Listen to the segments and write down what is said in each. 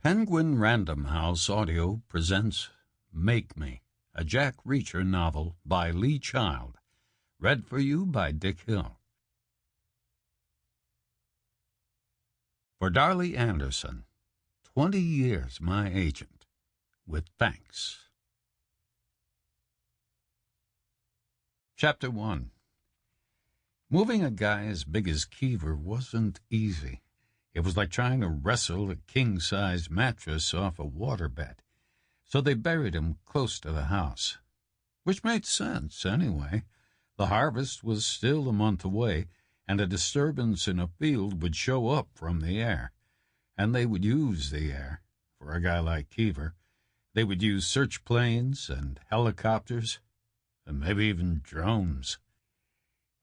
Penguin Random House Audio presents Make Me, a Jack Reacher novel by Lee Child, read for you by Dick Hill. For Darley Anderson, 20 years my agent, with thanks. Chapter 1. Moving a guy as big as Keever wasn't easy. It was like trying to wrestle a king-size mattress off a waterbed. So they buried him close to the house. Which made sense, anyway. The harvest was still a month away, and a disturbance in a field would show up from the air. And they would use the air. For a guy like Keever, they would use search planes and helicopters, and maybe even drones.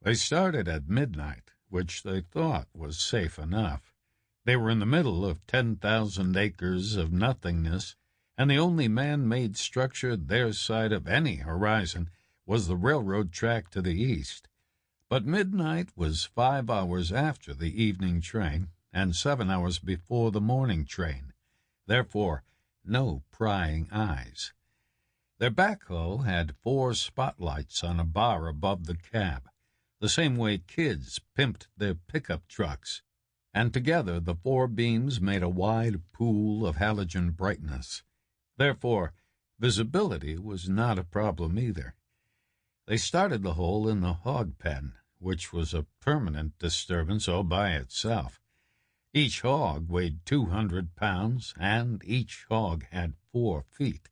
They started at midnight, which they thought was safe enough. They were in the middle of 10,000 acres of nothingness, and the only man-made structure their side of any horizon was the railroad track to the east. But midnight was 5 hours after the evening train and 7 hours before the morning train. Therefore, no prying eyes. Their backhoe had 4 spotlights on a bar above the cab, the same way kids pimped their pickup trucks, and together the 4 beams made a wide pool of halogen brightness. Therefore, visibility was not a problem either. They started the hole in the hog pen, which was a permanent disturbance all by itself. Each hog weighed 200 pounds, and each hog had 4 feet.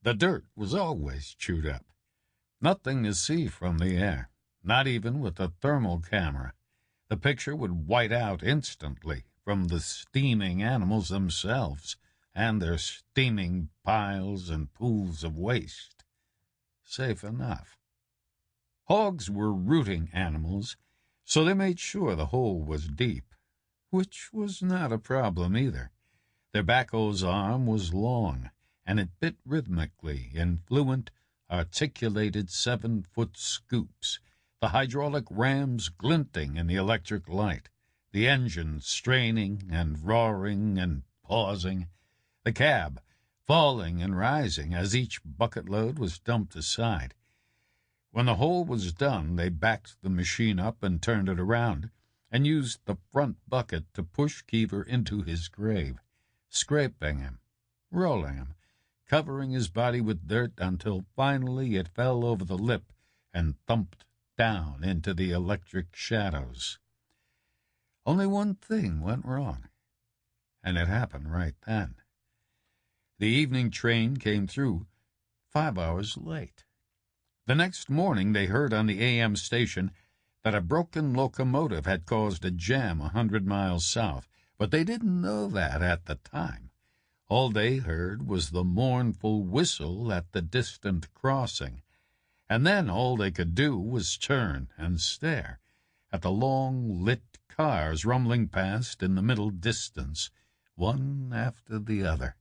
The dirt was always chewed up. Nothing to see from the air, not even with a thermal camera. The picture would white out instantly from the steaming animals themselves and their steaming piles and pools of waste. Safe enough. Hogs were rooting animals, so they made sure the hole was deep, which was not a problem either. Their backhoe's arm was long, and it bit rhythmically in fluent, articulated 7-foot scoops, the hydraulic rams glinting in the electric light, the engine straining and roaring and pausing, the cab falling and rising as each bucket load was dumped aside. When the hole was done, they backed the machine up and turned it around, and used the front bucket to push Keever into his grave, scraping him, rolling him, covering his body with dirt until finally it fell over the lip and thumped down into the electric shadows. Only one thing went wrong, and it happened right then. The evening train came through 5 hours late. The next morning they heard on the AM station that a broken locomotive had caused a jam 100 miles south, but they didn't know that at the time. All they heard was the mournful whistle at the distant crossing, and then all they could do was turn and stare at the long lit cars rumbling past in the middle distance, one after the other,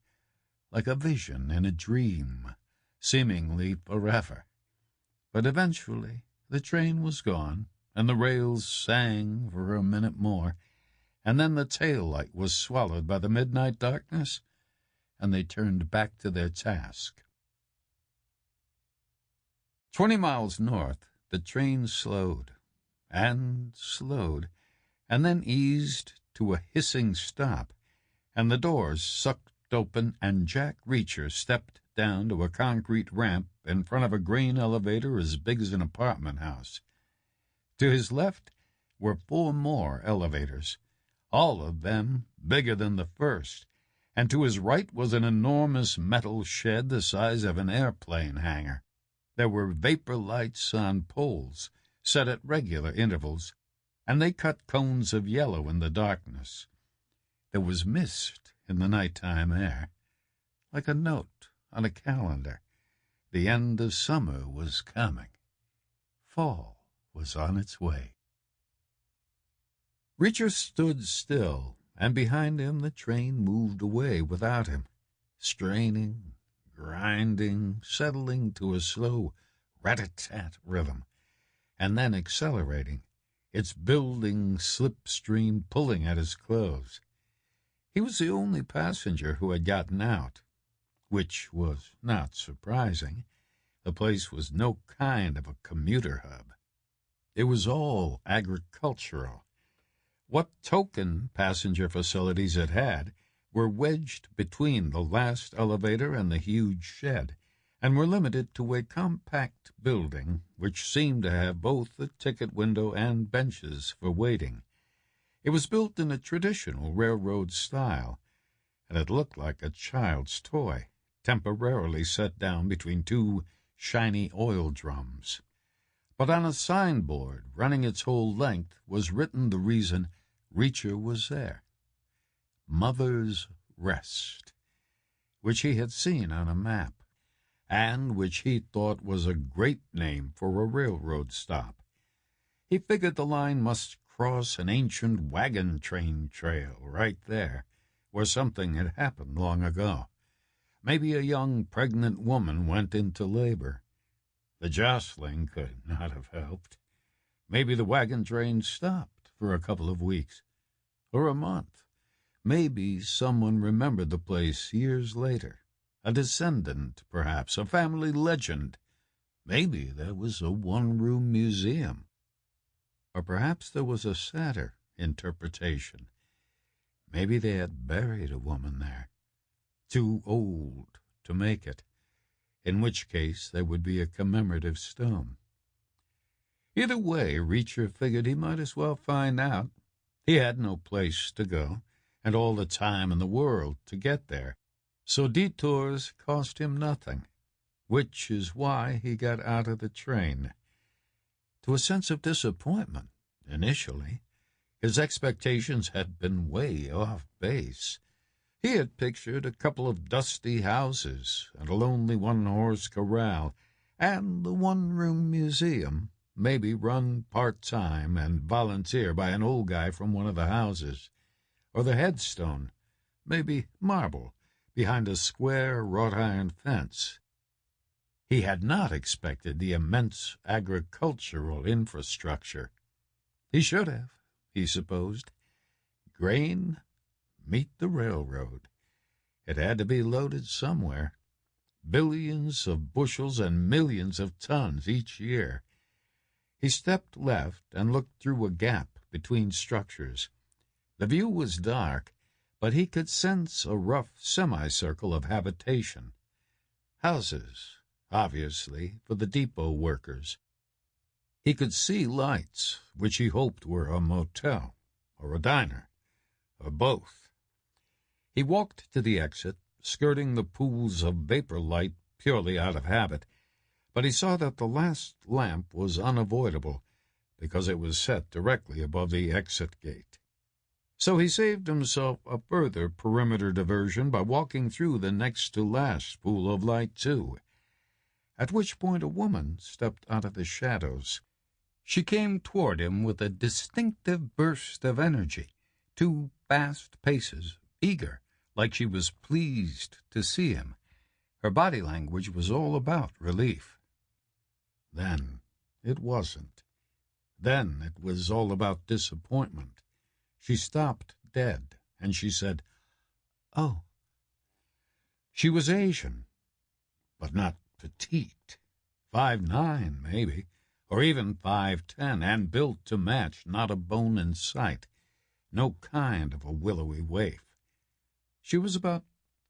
like a vision in a dream, seemingly forever. But eventually the train was gone, and the rails sang for a minute more, and then the tail light was swallowed by the midnight darkness, and they turned back to their task. 20 miles north, the train slowed, and then eased to a hissing stop, and the doors sucked open, and Jack Reacher stepped down to a concrete ramp in front of a grain elevator as big as an apartment house. To his left were 4 more elevators, all of them bigger than the first, and to his right was an enormous metal shed the size of an airplane hangar. There were vapor lights on poles, set at regular intervals, and they cut cones of yellow in the darkness. There was mist in the nighttime air, like a note on a calendar. The end of summer was coming. Fall was on its way. Reacher stood still, and behind him the train moved away without him, straining, grinding, settling to a slow rat-a-tat rhythm, and then accelerating, its building slipstream pulling at his clothes. He was the only passenger who had gotten out, which was not surprising. The place was no kind of a commuter hub. It was all agricultural. What token passenger facilities it had were wedged between the last elevator and the huge shed, and were limited to a compact building which seemed to have both a ticket window and benches for waiting. It was built in a traditional railroad style, and it looked like a child's toy, temporarily set down between two shiny oil drums. But on a signboard running its whole length was written the reason Reacher was there: Mother's Rest, which he had seen on a map, and which he thought was a great name for a railroad stop. He figured the line must cross an ancient wagon train trail right there, where something had happened long ago. Maybe a young pregnant woman went into labor. The jostling could not have helped. Maybe the wagon train stopped for a couple of weeks, or a month. Maybe someone remembered the place years later. A descendant, perhaps, a family legend. Maybe there was a one-room museum. Or perhaps there was a sadder interpretation. Maybe they had buried a woman there, too old to make it, in which case there would be a commemorative stone. Either way, Reacher figured he might as well find out. He had no place to go, and all the time in the world to get there, so detours cost him nothing, which is why he got out of the train. To a sense of disappointment, initially. His expectations had been way off base. He had pictured a couple of dusty houses and a lonely one-horse corral, and the one-room museum, maybe run part-time and volunteer by an old guy from one of the houses, or the headstone, maybe marble, behind a square wrought-iron fence. He had not expected the immense agricultural infrastructure. He should have, he supposed. Grain, meet the railroad. It had to be loaded somewhere. Billions of bushels and millions of tons each year. He stepped left and looked through a gap between structures. The view was dark, but he could sense a rough semicircle of habitation. Houses, obviously, for the depot workers. He could see lights, which he hoped were a motel, or a diner, or both. He walked to the exit, skirting the pools of vapor light purely out of habit, but he saw that the last lamp was unavoidable, because it was set directly above the exit gate. So he saved himself a further perimeter diversion by walking through the next-to-last pool of light, too, at which point a woman stepped out of the shadows. She came toward him with a distinctive burst of energy, 2 fast paces, eager, like she was pleased to see him. Her body language was all about relief. Then it wasn't. Then it was all about disappointment. She stopped dead, and she said, "Oh." She was Asian, but not petite. 5'9", maybe, or even 5'10", and built to match, not a bone in sight. No kind of a willowy waif. She was about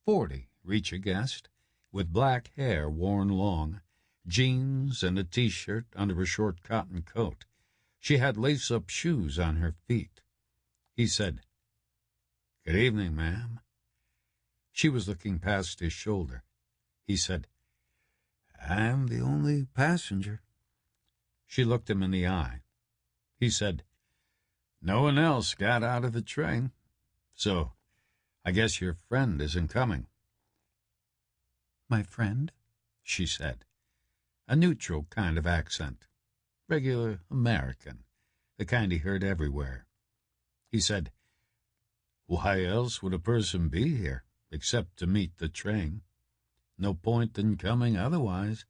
40, Reacher guessed, with black hair worn long, jeans and a T-shirt under a short cotton coat. She had lace-up shoes on her feet. He said, "Good evening, ma'am." She was looking past his shoulder. He said, "I'm the only passenger." She looked him in the eye. He said, "No one else got out of the train, so I guess your friend isn't coming." "My friend?" she said. A neutral kind of accent. Regular American, the kind he heard everywhere. He said, "Why else would a person be here, except to meet the train? No point in coming otherwise.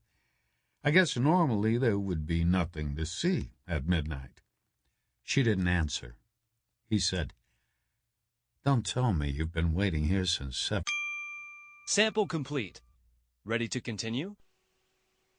I guess normally there would be nothing to see at midnight." She didn't answer. He said, Don't tell me you've been waiting here since 7. Sample complete. Ready to continue?